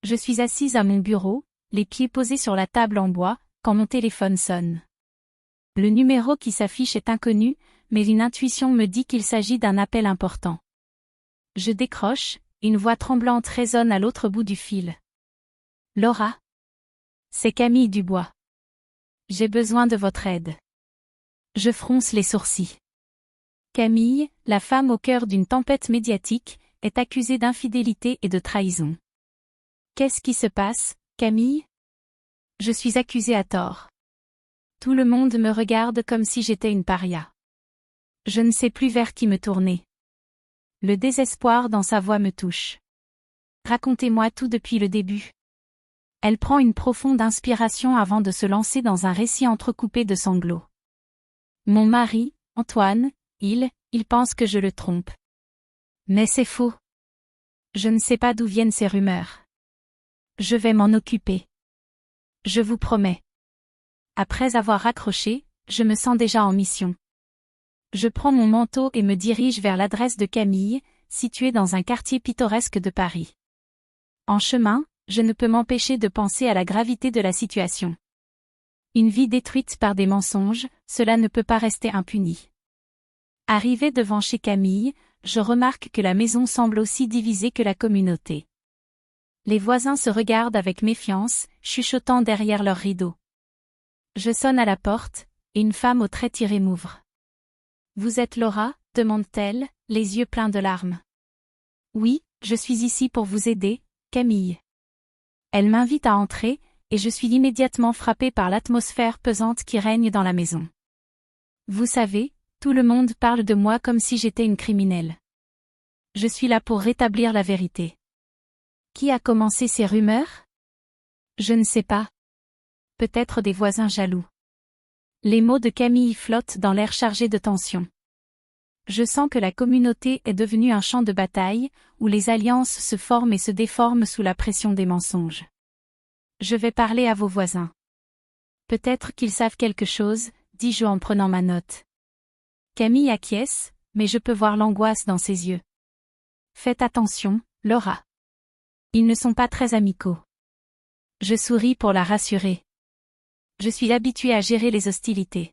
Je suis assise à mon bureau, les pieds posés sur la table en bois, quand mon téléphone sonne. Le numéro qui s'affiche est inconnu, mais une intuition me dit qu'il s'agit d'un appel important. Je décroche, une voix tremblante résonne à l'autre bout du fil. Laura. C'est Camille Dubois. J'ai besoin de votre aide. Je fronce les sourcils. Camille, la femme au cœur d'une tempête médiatique, est accusée d'infidélité et de trahison. Qu'est-ce qui se passe, Camille? Je suis accusée à tort. Tout le monde me regarde comme si j'étais une paria. Je ne sais plus vers qui me tourner. Le désespoir dans sa voix me touche. Racontez-moi tout depuis le début. Elle prend une profonde inspiration avant de se lancer dans un récit entrecoupé de sanglots. Mon mari, Antoine, il pense que je le trompe. Mais c'est faux. Je ne sais pas d'où viennent ces rumeurs. Je vais m'en occuper. Je vous promets. Après avoir raccroché, je me sens déjà en mission. Je prends mon manteau et me dirige vers l'adresse de Camille, située dans un quartier pittoresque de Paris. En chemin, je ne peux m'empêcher de penser à la gravité de la situation. Une vie détruite par des mensonges, cela ne peut pas rester impuni. Arrivé devant chez Camille, je remarque que la maison semble aussi divisée que la communauté. Les voisins se regardent avec méfiance, chuchotant derrière leurs rideaux. Je sonne à la porte, et une femme aux traits tirés m'ouvre. « Vous êtes Laura ?» demande-t-elle, les yeux pleins de larmes. « Oui, je suis ici pour vous aider, Camille. » Elle m'invite à entrer, et je suis immédiatement frappée par l'atmosphère pesante qui règne dans la maison. Vous savez, tout le monde parle de moi comme si j'étais une criminelle. Je suis là pour rétablir la vérité. Qui a commencé ces rumeurs? Je ne sais pas. Peut-être des voisins jaloux. Les mots de Camille flottent dans l'air chargé de tension. Je sens que la communauté est devenue un champ de bataille, où les alliances se forment et se déforment sous la pression des mensonges. Je vais parler à vos voisins. Peut-être qu'ils savent quelque chose, dis-je en prenant ma note. Camille acquiesce, mais je peux voir l'angoisse dans ses yeux. Faites attention, Laura. Ils ne sont pas très amicaux. Je souris pour la rassurer. Je suis habituée à gérer les hostilités.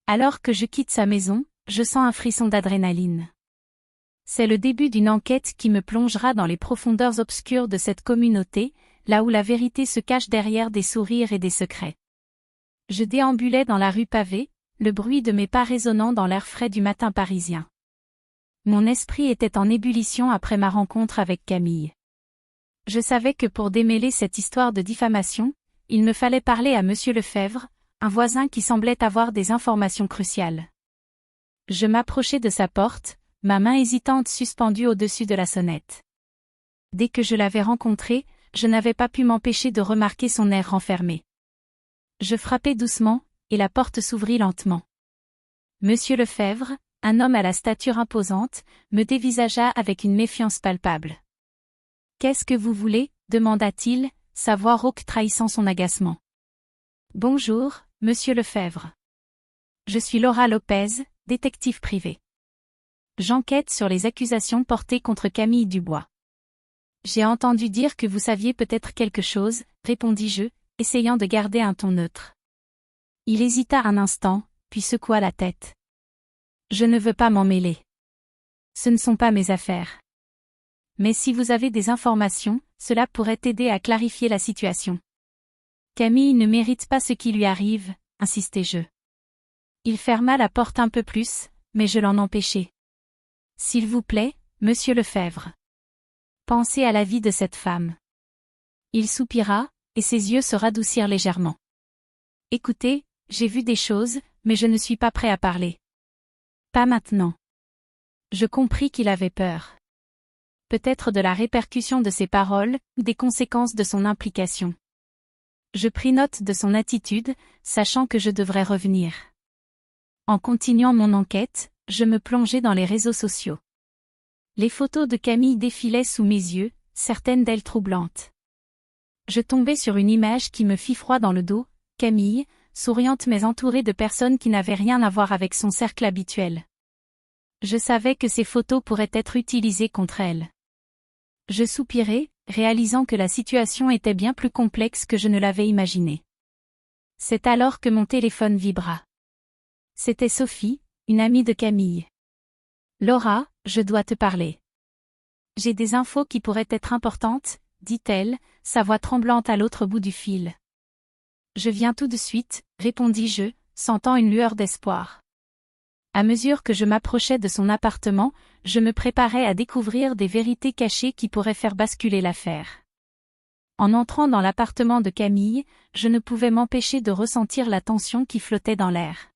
Alors que je quitte sa maison, je sens un frisson d'adrénaline. C'est le début d'une enquête qui me plongera dans les profondeurs obscures de cette communauté, là où la vérité se cache derrière des sourires et des secrets. Je déambulais dans la rue pavée, le bruit de mes pas résonnant dans l'air frais du matin parisien. Mon esprit était en ébullition après ma rencontre avec Camille. Je savais que pour démêler cette histoire de diffamation, il me fallait parler à Monsieur Lefebvre, un voisin qui semblait avoir des informations cruciales. Je m'approchai de sa porte, ma main hésitante suspendue au-dessus de la sonnette. Dès que je l'avais rencontré, je n'avais pas pu m'empêcher de remarquer son air renfermé. Je frappai doucement, et la porte s'ouvrit lentement. Monsieur Lefebvre, un homme à la stature imposante, me dévisagea avec une méfiance palpable. « Qu'est-ce que vous voulez ?» demanda-t-il, sa voix rauque trahissant son agacement. « Bonjour, monsieur Lefebvre. Je suis Laura Lopez, détective privé. J'enquête sur les accusations portées contre Camille Dubois. J'ai entendu dire que vous saviez peut-être quelque chose, répondis-je, essayant de garder un ton neutre. Il hésita un instant, puis secoua la tête. Je ne veux pas m'en mêler. Ce ne sont pas mes affaires. Mais si vous avez des informations, cela pourrait aider à clarifier la situation. Camille ne mérite pas ce qui lui arrive, insistai-je. Il ferma la porte un peu plus, mais je l'en empêchai. S'il vous plaît, monsieur Lefebvre. Pensez à la vie de cette femme. Il soupira, et ses yeux se radoucirent légèrement. Écoutez, j'ai vu des choses, mais je ne suis pas prêt à parler. Pas maintenant. Je compris qu'il avait peur. Peut-être de la répercussion de ses paroles, ou des conséquences de son implication. Je pris note de son attitude, sachant que je devrais revenir. En continuant mon enquête, je me plongeai dans les réseaux sociaux. Les photos de Camille défilaient sous mes yeux, certaines d'elles troublantes. Je tombai sur une image qui me fit froid dans le dos, Camille, souriante mais entourée de personnes qui n'avaient rien à voir avec son cercle habituel. Je savais que ces photos pourraient être utilisées contre elle. Je soupirai, réalisant que la situation était bien plus complexe que je ne l'avais imaginé. C'est alors que mon téléphone vibra. C'était Sophie, une amie de Camille. « Laura, je dois te parler. J'ai des infos qui pourraient être importantes, dit-elle, sa voix tremblante à l'autre bout du fil. Je viens tout de suite, répondis-je, sentant une lueur d'espoir. À mesure que je m'approchais de son appartement, je me préparais à découvrir des vérités cachées qui pourraient faire basculer l'affaire. En entrant dans l'appartement de Camille, je ne pouvais m'empêcher de ressentir la tension qui flottait dans l'air.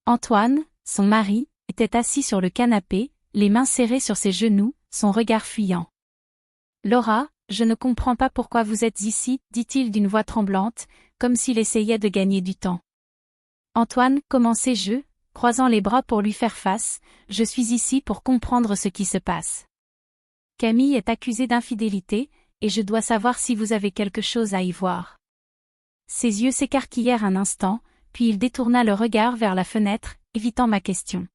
Antoine, son mari, était assis sur le canapé, les mains serrées sur ses genoux, son regard fuyant. « Laura, je ne comprends pas pourquoi vous êtes ici, dit-il d'une voix tremblante, comme s'il essayait de gagner du temps. Antoine, commençai-je, croisant les bras pour lui faire face, je suis ici pour comprendre ce qui se passe. Camille est accusée d'infidélité, et je dois savoir si vous avez quelque chose à y voir. Ses yeux s'écarquillèrent un instant, puis il détourna le regard vers la fenêtre, évitant ma question.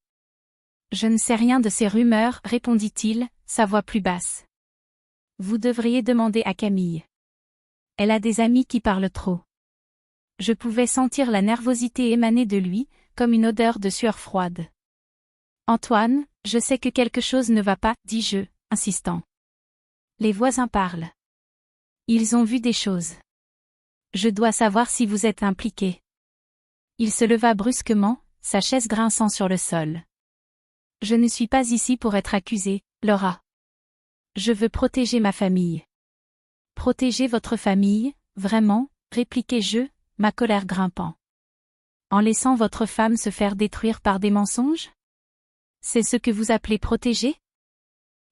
Je ne sais rien de ces rumeurs, répondit-il, sa voix plus basse. Vous devriez demander à Camille. Elle a des amis qui parlent trop. Je pouvais sentir la nervosité émaner de lui, comme une odeur de sueur froide. Antoine, je sais que quelque chose ne va pas, dis-je, insistant. Les voisins parlent. Ils ont vu des choses. Je dois savoir si vous êtes impliqué. Il se leva brusquement, sa chaise grinçant sur le sol. Je ne suis pas ici pour être accusé, Laura. Je veux protéger ma famille. Protéger votre famille, vraiment, répliquai-je, ma colère grimpant. En laissant votre femme se faire détruire par des mensonges? C'est ce que vous appelez protéger?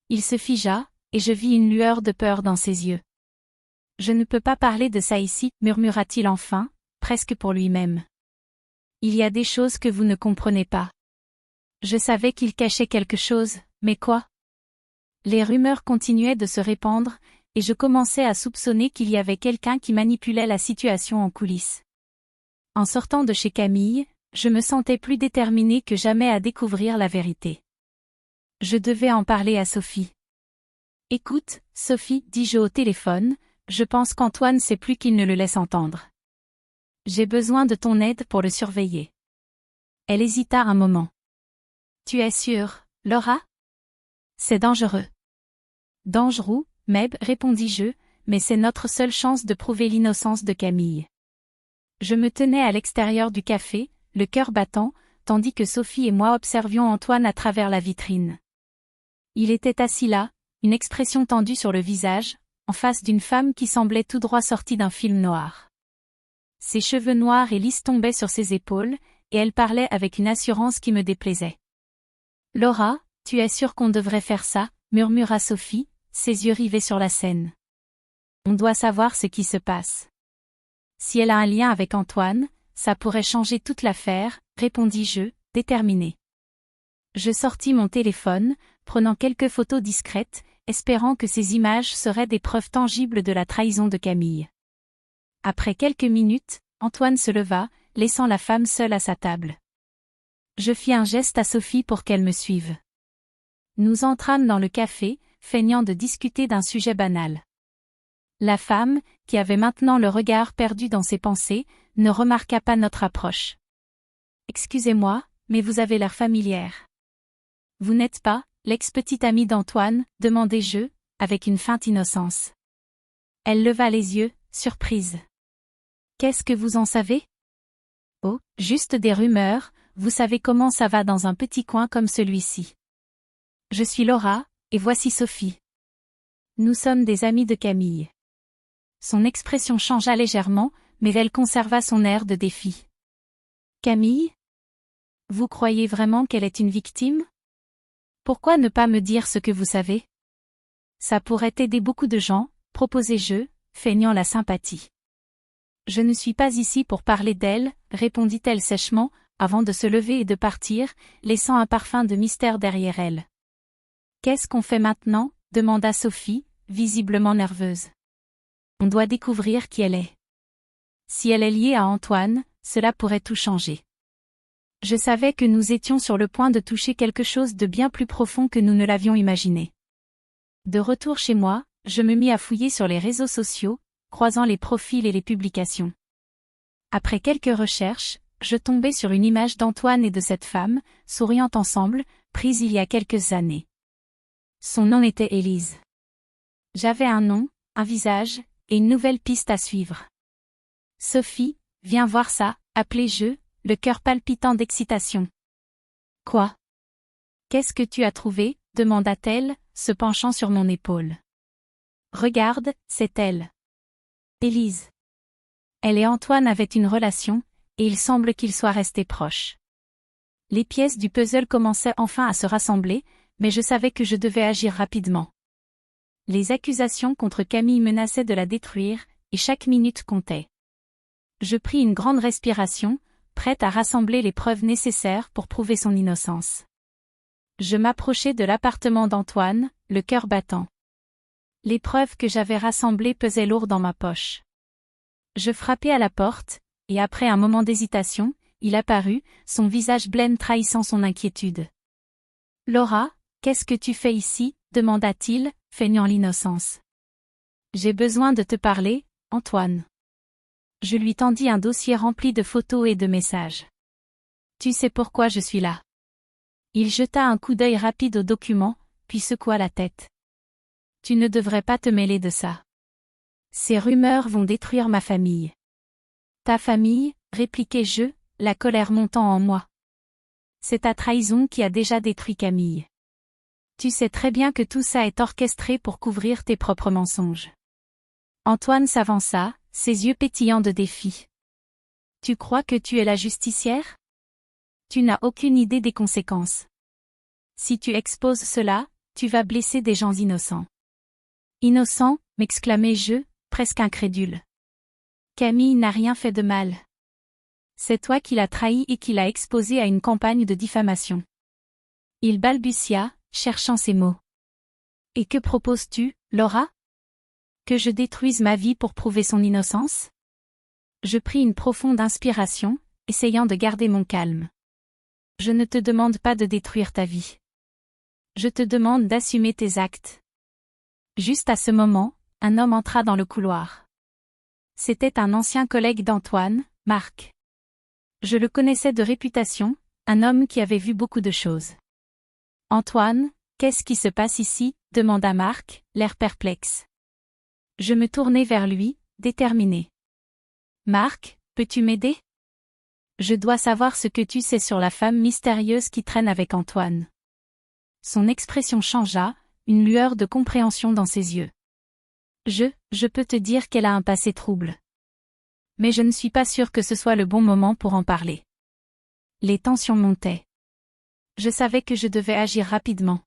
Il se figea, et je vis une lueur de peur dans ses yeux. Je ne peux pas parler de ça ici, murmura-t-il enfin, presque pour lui-même. Il y a des choses que vous ne comprenez pas. Je savais qu'il cachait quelque chose, mais quoi? Les rumeurs continuaient de se répandre, et je commençais à soupçonner qu'il y avait quelqu'un qui manipulait la situation en coulisses. En sortant de chez Camille, je me sentais plus déterminée que jamais à découvrir la vérité. Je devais en parler à Sophie. Écoute, Sophie, dis-je au téléphone, je pense qu'Antoine sait plus qu'il ne le laisse entendre. J'ai besoin de ton aide pour le surveiller. Elle hésita un moment. Tu es sûre, Laura? C'est dangereux. Dangereux, Meb, répondis-je, mais c'est notre seule chance de prouver l'innocence de Camille. Je me tenais à l'extérieur du café, le cœur battant, tandis que Sophie et moi observions Antoine à travers la vitrine. Il était assis là, une expression tendue sur le visage, en face d'une femme qui semblait tout droit sortie d'un film noir. Ses cheveux noirs et lisses tombaient sur ses épaules, et elle parlait avec une assurance qui me déplaisait. « Laura, tu es sûre qu'on devrait faire ça ?» murmura Sophie, ses yeux rivés sur la scène. « On doit savoir ce qui se passe. » Si elle a un lien avec Antoine, ça pourrait changer toute l'affaire, répondis-je, déterminée. Je sortis mon téléphone, prenant quelques photos discrètes, espérant que ces images seraient des preuves tangibles de la trahison de Camille. Après quelques minutes, Antoine se leva, laissant la femme seule à sa table. Je fis un geste à Sophie pour qu'elle me suive. Nous entrâmes dans le café, feignant de discuter d'un sujet banal. La femme, qui avait maintenant le regard perdu dans ses pensées, ne remarqua pas notre approche. « Excusez-moi, mais vous avez l'air familière. »« Vous n'êtes pas, l'ex-petite amie d'Antoine ?» demandai-je, avec une feinte innocence. Elle leva les yeux, surprise. « Qu'est-ce que vous en savez ? » ?»« Oh, juste des rumeurs, vous savez comment ça va dans un petit coin comme celui-ci. Je suis Laura, et voici Sophie. Nous sommes des amis de Camille. » Son expression changea légèrement, mais elle conserva son air de défi. « Camille ? Vous croyez vraiment qu'elle est une victime ? Pourquoi ne pas me dire ce que vous savez ? Ça pourrait aider beaucoup de gens, proposai-je, feignant la sympathie. Je ne suis pas ici pour parler d'elle, répondit-elle sèchement, avant de se lever et de partir, laissant un parfum de mystère derrière elle. Qu'est-ce qu'on fait maintenant ? Demanda Sophie, visiblement nerveuse. On doit découvrir qui elle est. Si elle est liée à Antoine, cela pourrait tout changer. Je savais que nous étions sur le point de toucher quelque chose de bien plus profond que nous ne l'avions imaginé. De retour chez moi, je me mis à fouiller sur les réseaux sociaux, croisant les profils et les publications. Après quelques recherches, je tombai sur une image d'Antoine et de cette femme, souriant ensemble, prise il y a quelques années. Son nom était Élise. J'avais un nom, un visage, et une nouvelle piste à suivre. Sophie, viens voir ça, appelai-je, le cœur palpitant d'excitation. Quoi? Qu'est-ce que tu as trouvé? Demanda-t-elle, se penchant sur mon épaule. Regarde, c'est elle. Élise. Elle et Antoine avaient une relation, et il semble qu'ils soient restés proches. Les pièces du puzzle commençaient enfin à se rassembler, mais je savais que je devais agir rapidement. Les accusations contre Camille menaçaient de la détruire, et chaque minute comptait. Je pris une grande respiration, prête à rassembler les preuves nécessaires pour prouver son innocence. Je m'approchai de l'appartement d'Antoine, le cœur battant. Les preuves que j'avais rassemblées pesaient lourd dans ma poche. Je frappai à la porte, et après un moment d'hésitation, il apparut, son visage blême trahissant son inquiétude. « Laura, qu'est-ce que tu fais ici ?» demanda-t-il, feignant l'innocence. « J'ai besoin de te parler, Antoine. » Je lui tendis un dossier rempli de photos et de messages. « Tu sais pourquoi je suis là. » Il jeta un coup d'œil rapide aux documents, puis secoua la tête. « Tu ne devrais pas te mêler de ça. Ces rumeurs vont détruire ma famille. » « Ta famille ?» répliquai-je, la colère montant en moi. « C'est ta trahison qui a déjà détruit Camille. Tu sais très bien que tout ça est orchestré pour couvrir tes propres mensonges. » Antoine s'avança, ses yeux pétillants de défi. « Tu crois que tu es la justicière ? Tu n'as aucune idée des conséquences. Si tu exposes cela, tu vas blesser des gens innocents. » « Innocent ?» m'exclamai-je, presque incrédule. « Camille n'a rien fait de mal. C'est toi qui l'as trahi et qui l'as exposé à une campagne de diffamation. » Il balbutia, cherchant ses mots. « Et que proposes-tu, Laura ? Que je détruise ma vie pour prouver son innocence ? » Je pris une profonde inspiration, essayant de garder mon calme. « Je ne te demande pas de détruire ta vie. Je te demande d'assumer tes actes. » Juste à ce moment, un homme entra dans le couloir. C'était un ancien collègue d'Antoine, Marc. Je le connaissais de réputation, un homme qui avait vu beaucoup de choses. « Antoine, qu'est-ce qui se passe ici ?» demanda Marc, l'air perplexe. Je me tournai vers lui, déterminé. « Marc, peux-tu m'aider ? Je dois savoir ce que tu sais sur la femme mystérieuse qui traîne avec Antoine. » Son expression changea, une lueur de compréhension dans ses yeux. Je peux te dire qu'elle a un passé trouble. Mais je ne suis pas sûr que ce soit le bon moment pour en parler. Les tensions montaient. Je savais que je devais agir rapidement.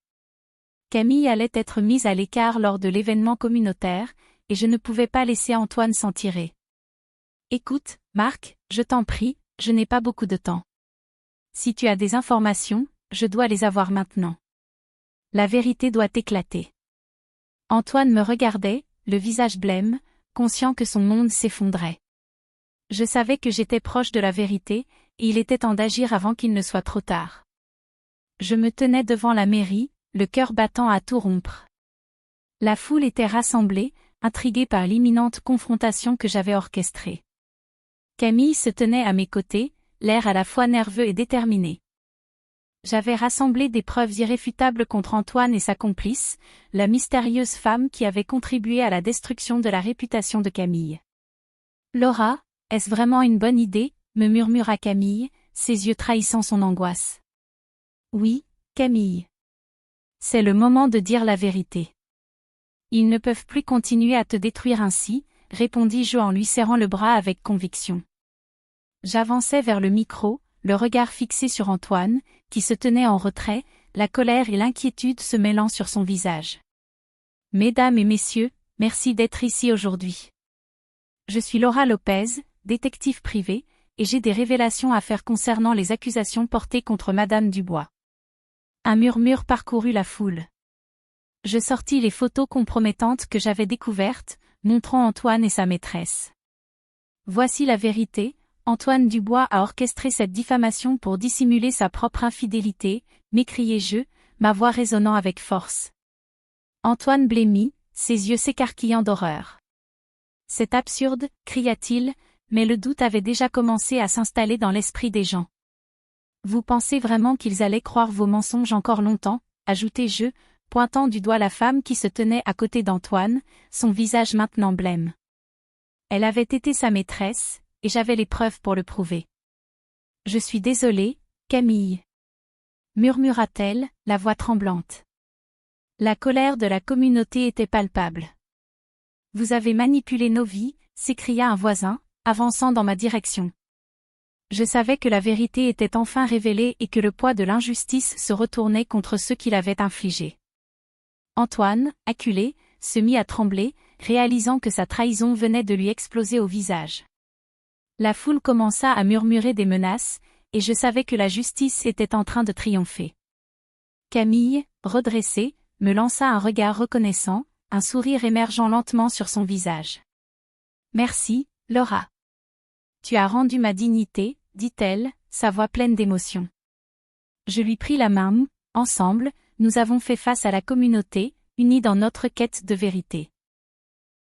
Camille allait être mise à l'écart lors de l'événement communautaire, et je ne pouvais pas laisser Antoine s'en tirer. « Écoute, Marc, je t'en prie, je n'ai pas beaucoup de temps. Si tu as des informations, je dois les avoir maintenant. La vérité doit éclater. » Antoine me regardait, le visage blême, conscient que son monde s'effondrait. Je savais que j'étais proche de la vérité, et il était temps d'agir avant qu'il ne soit trop tard. Je me tenais devant la mairie, le cœur battant à tout rompre. La foule était rassemblée, intriguée par l'imminente confrontation que j'avais orchestrée. Camille se tenait à mes côtés, l'air à la fois nerveux et déterminé. J'avais rassemblé des preuves irréfutables contre Antoine et sa complice, la mystérieuse femme qui avait contribué à la destruction de la réputation de Camille. « Laura, est-ce vraiment une bonne idée ?» me murmura Camille, ses yeux trahissant son angoisse. « Oui, Camille. C'est le moment de dire la vérité. Ils ne peuvent plus continuer à te détruire ainsi, répondis-je en lui serrant le bras avec conviction. J'avançai vers le micro, le regard fixé sur Antoine, qui se tenait en retrait, la colère et l'inquiétude se mêlant sur son visage. « Mesdames et messieurs, merci d'être ici aujourd'hui. Je suis Laura Lopez, détective privée, et j'ai des révélations à faire concernant les accusations portées contre Madame Dubois. » Un murmure parcourut la foule. Je sortis les photos compromettantes que j'avais découvertes, montrant Antoine et sa maîtresse. « Voici la vérité. Antoine Dubois a orchestré cette diffamation pour dissimuler sa propre infidélité, » m'écriai-je, ma voix résonnant avec force. Antoine blêmit, ses yeux s'écarquillant d'horreur. C'est absurde, cria-t-il, mais le doute avait déjà commencé à s'installer dans l'esprit des gens. Vous pensez vraiment qu'ils allaient croire vos mensonges encore longtemps, ajoutai-je, pointant du doigt la femme qui se tenait à côté d'Antoine, son visage maintenant blême. Elle avait été sa maîtresse, et j'avais les preuves pour le prouver. Je suis désolée, Camille, murmura-t-elle, la voix tremblante. La colère de la communauté était palpable. Vous avez manipulé nos vies, s'écria un voisin, avançant dans ma direction. Je savais que la vérité était enfin révélée et que le poids de l'injustice se retournait contre ceux qui l'avaient infligée. Antoine, acculé, se mit à trembler, réalisant que sa trahison venait de lui exploser au visage. La foule commença à murmurer des menaces, et je savais que la justice était en train de triompher. Camille, redressée, me lança un regard reconnaissant, un sourire émergeant lentement sur son visage. « Merci, Laura. Tu as rendu ma dignité, » dit-elle, sa voix pleine d'émotion. Je lui pris la main. Ensemble, nous avons fait face à la communauté, unis dans notre quête de vérité.